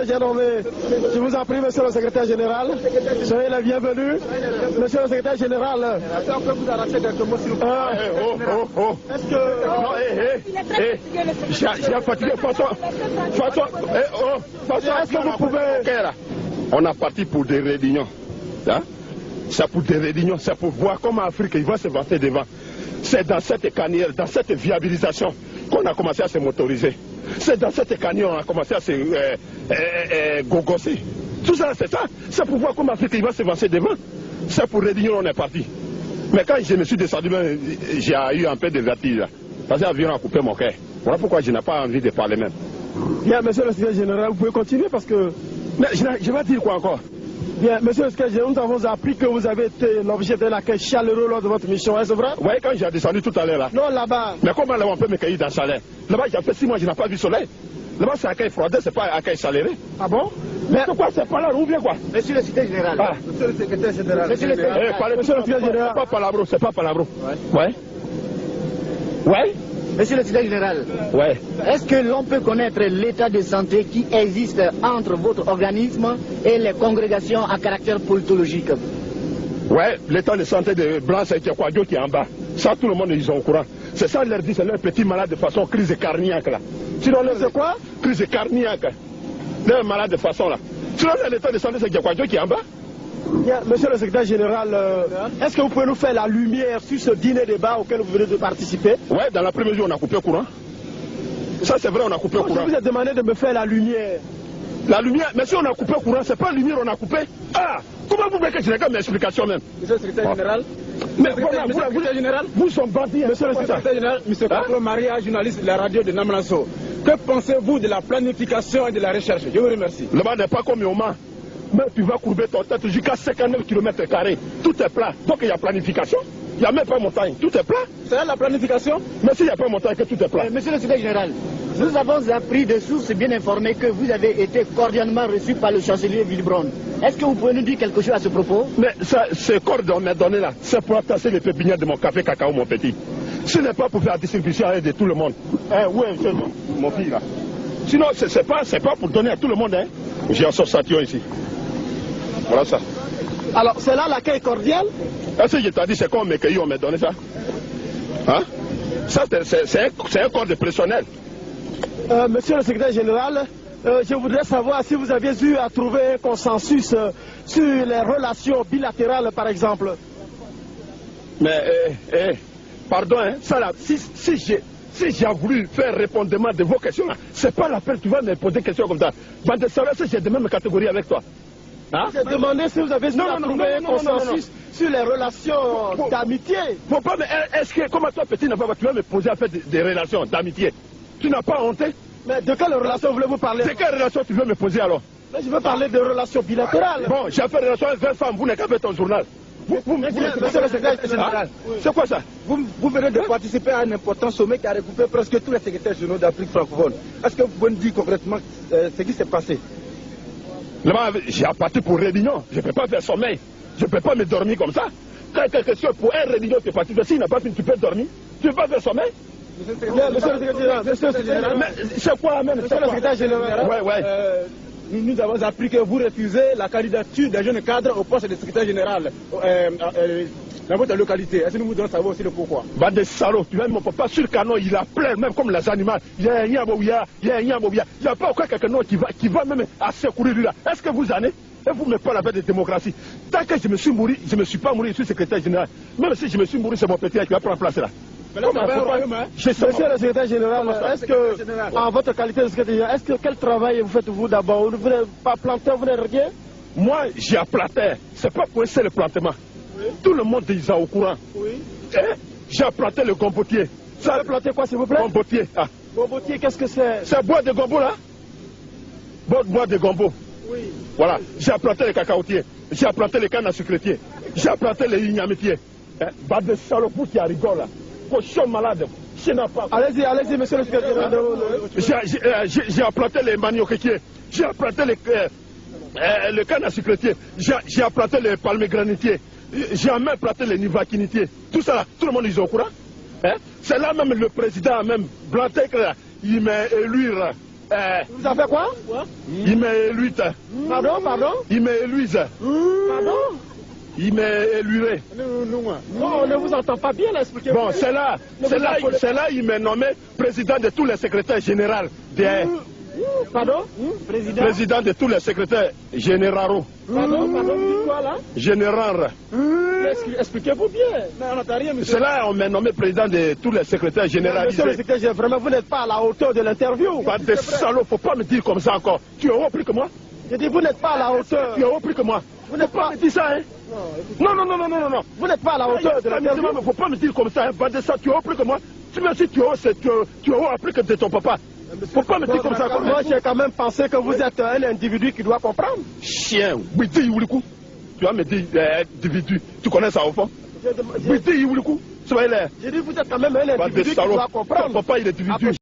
J'ai nommé, je vous en prie, monsieur le secrétaire général, soyez les bienvenus. Monsieur le secrétaire général, est-ce que vous arrachez quelques mots s'il vous plaît? Est-ce que... Non, j'ai fatigué, François, est-ce que vous pouvez... On a parti pour des réunions, hein? C'est pour des réunions, c'est pour voir comment l'Afrique va se vanter devant. C'est dans cette carrière, dans cette viabilisation qu'on a commencé à se motoriser. C'est dans cette carrière qu'on a commencé à se gogosser. Tout ça, c'est ça. C'est pour voir comment l'Afrique va se vanter devant. C'est pour réunion, on est parti. Mais quand je me suis descendu, j'ai eu un peu de vertige. Parce que l'avion a coupé mon cœur. Voilà pourquoi je n'ai pas envie de parler même. Bien, monsieur le secrétaire général, vous pouvez continuer parce que... Mais je vais dire quoi encore? Bien, monsieur le secrétaire général, nous avons appris que vous avez été l'objet d'un accueil chaleureux lors de votre mission, est-ce vrai? Oui, quand j'ai descendu tout à l'heure là. Non, là-bas. Mais comment là on peut me cueillir dans chaleur? Là-bas, j'ai fait 6 mois, je n'ai pas vu le soleil. Là-bas, c'est accueil froidé, c'est pas accueil chaleureux. Ah bon? Mais pourquoi c'est pas là, ou bien quoi? Monsieur le secrétaire général. Ah. Monsieur le secrétaire général. Monsieur le secrétaire général. C'est pas palabro, c'est pas palabro. Ouais. Ouais. Monsieur le secrétaire général. Ouais. Est-ce que l'on peut connaître l'état de santé qui existe entre votre organisme et les congrégations à caractère politologique? Ouais, l'état de santé de Blanc, c'est Dieu qui est en bas. Ça, tout le monde, ils sont au courant. C'est ça, leur dit, c'est leur petit malade de façon crise cardiaque là. Sinon, c'est quoi? Crise cardiaque. Leur malade de façon là. Sinon, l'état de santé, c'est Dieu qui est en bas. Bien, monsieur le secrétaire général, est-ce que vous pouvez nous faire la lumière sur ce dîner débat auquel vous venez de participer? Ouais, dans l'après-midi, on a coupé le courant. Ça, c'est vrai, on a coupé le courant. Je vous ai demandé de me faire la lumière. La lumière, mais si on a coupé le courant, c'est pas la lumière, on a coupé. Ah, comment vous voulez que je n'ai pas mes explications même? Monsieur le secrétaire général. Mais vous sont bandits, monsieur le secrétaire général. Monsieur Kaklo Maria, journaliste de la radio de Namlasso. Que pensez-vous de la planification et de la recherche? Je vous remercie. Le bas n'est pas comme Yoma. Mais tu vas courber ton tête jusqu'à 59 km². Tout est plat. Donc il y a planification. Il n'y a même pas montagne. Tout est plat. C'est là la planification? Mais s'il n'y a pas montagne, que tout est plat. Monsieur le secrétaire général, nous avons appris de sources bien informées que vous avez été cordialement reçu par le chancelier Wilbron. Est-ce que vous pouvez nous dire quelque chose à ce propos? Mais ce cordon qu'on m'a donné là, c'est pour attacher les pépinières de mon café cacao, mon petit. Ce n'est pas pour faire la distribution de tout le monde. Où est mon fils là? Sinon, c'est pas pour donner à tout le monde. Hein. J'ai un sensation ici. Voilà ça. Alors, c'est là l'accueil cordial? Est-ce que je t'ai dit, c'est quand on m'a cueilli, on m'a donné ça? Hein? Ça, c'est un corps de personnel. Monsieur le secrétaire général, je voudrais savoir si vous aviez eu à trouver un consensus sur les relations bilatérales, par exemple. Mais, pardon, hein, ça là, si j'ai voulu faire répondement de vos questions, c'est pas la peine, tu vas me poser des questions comme ça. Bande de savoir si j'ai de même catégorie avec toi. Hein? J'ai demandé si vous avez trouvé un consensus sur les relations d'amitié. Faut pas, mais est-ce que, comme toi petit, tu vas me poser à faire des relations d'amitié? Tu n'as pas honte? Mais de quelle relation voulez-vous parler? De quelle relation tu veux me poser alors? Mais je veux parler de relations bilatérales. Bon, j'ai fait relation avec 20 femmes, vous n'avez qu'à faire ton journal. Monsieur le secrétaire général, c'est quoi ça? Vous venez de participer à un important sommet qui a regroupé presque tous les secrétaires généraux d'Afrique francophone. Est-ce que vous pouvez nous dire concrètement ce qui s'est passé? J'ai parti pour réunion, je ne peux pas faire sommeil, je ne peux pas me dormir comme ça. Quand quelque chose pour un réunion, tu es parti, s'il n'a pas fini, tu peux dormir, tu ne peux pas faire sommeil. Monsieur le secrétaire général, mais c'est quoi même? Monsieur le secrétaire général, ouais. Nous avons appris que vous refusez la candidature des jeunes cadres au poste de secrétaire général dans votre localité. Est-ce que nous vous devons savoir aussi le pourquoi? Bande de salauds, tu vois, mon papa sur le canon, il a plein, même comme les animaux. Il y a un yamobia, il y a un yamobia. Il n'y a pas encore quelqu'un qui va même à secourir lui là. Est-ce que vous en êtes? Et vous ne me parlez pas de démocratie. Tant que je me suis mouru, je ne me suis pas mouru, je suis secrétaire général. Même si je me suis mouru, c'est mon petit qui va prendre place là. Monsieur le secrétaire général, est-ce que, en votre qualité de secrétaire général, quel travail vous faites-vous d'abord? Vous ne venez pas planter, vous n'êtes rien? Moi, j'ai planté. C'est pas pour essayer le plantement. Oui. Tout le monde est au courant. Oui. J'ai planté le gombotier. Vous avez planté quoi, s'il vous plaît? Gombotier. Ah. Gombotier, qu'est-ce que c'est? C'est bois de gombo là? Bois de gombo. Oui. Voilà. J'ai planté les cacaotiers. J'ai planté les cannes à sucretiers. J'ai planté les ignamitiers. Bas de salopou qui a rigole là. Cochon malade, je n'ai pas. Allez-y, monsieur le secrétaire. J'ai planté les manioquetiers, j'ai planté le canne à sucretier, j'ai planté les palmiers granitiers, j'ai même planté les nivaquinitiers. Tout ça, tout le monde est au courant. Hein? C'est là même le président, même Blantek, il m'a élu Vous avez fait quoi? Il m'a élu. Pardon? Il m'a élu. Pardon? Il m'a élué. Non, on ne vous entend pas bien, là, expliquez-vous. Bon, c'est là, il m'a nommé président de tous les secrétaires généraux. Pardon? Président de tous les secrétaires généraux. Pardon, vous dites quoi là? Général. Expliquez-vous bien. Mais on n'entend rien, monsieur. C'est là on m'a nommé président de tous les secrétaires généraux. Monsieur le secrétaire général, vraiment, vous n'êtes pas à la hauteur de l'interview. Pas de salaud, faut pas me dire comme ça encore. Tu es haut plus que moi? Je dis, vous n'êtes pas à la hauteur. Tu es haut plus que moi. Vous n'êtes pas... me dire ça, hein? Non. Vous n'êtes pas à la hauteur de l'interview. Il ne faut pas me dire comme ça, hein? Pas de ça, tu es haut plus que moi. Tu me dis tu es haut plus que de ton papa. Faut pas me dire comme ça. Moi, j'ai quand même pensé que vous êtes un individu qui doit comprendre. Chien, Bidi Iwulikou. Tu vas me dire individu. Tu connais ça au fond? Bidi Iwulikou. J'ai dit, vous êtes quand même un individu qui doit comprendre. Ton papa, il est individu.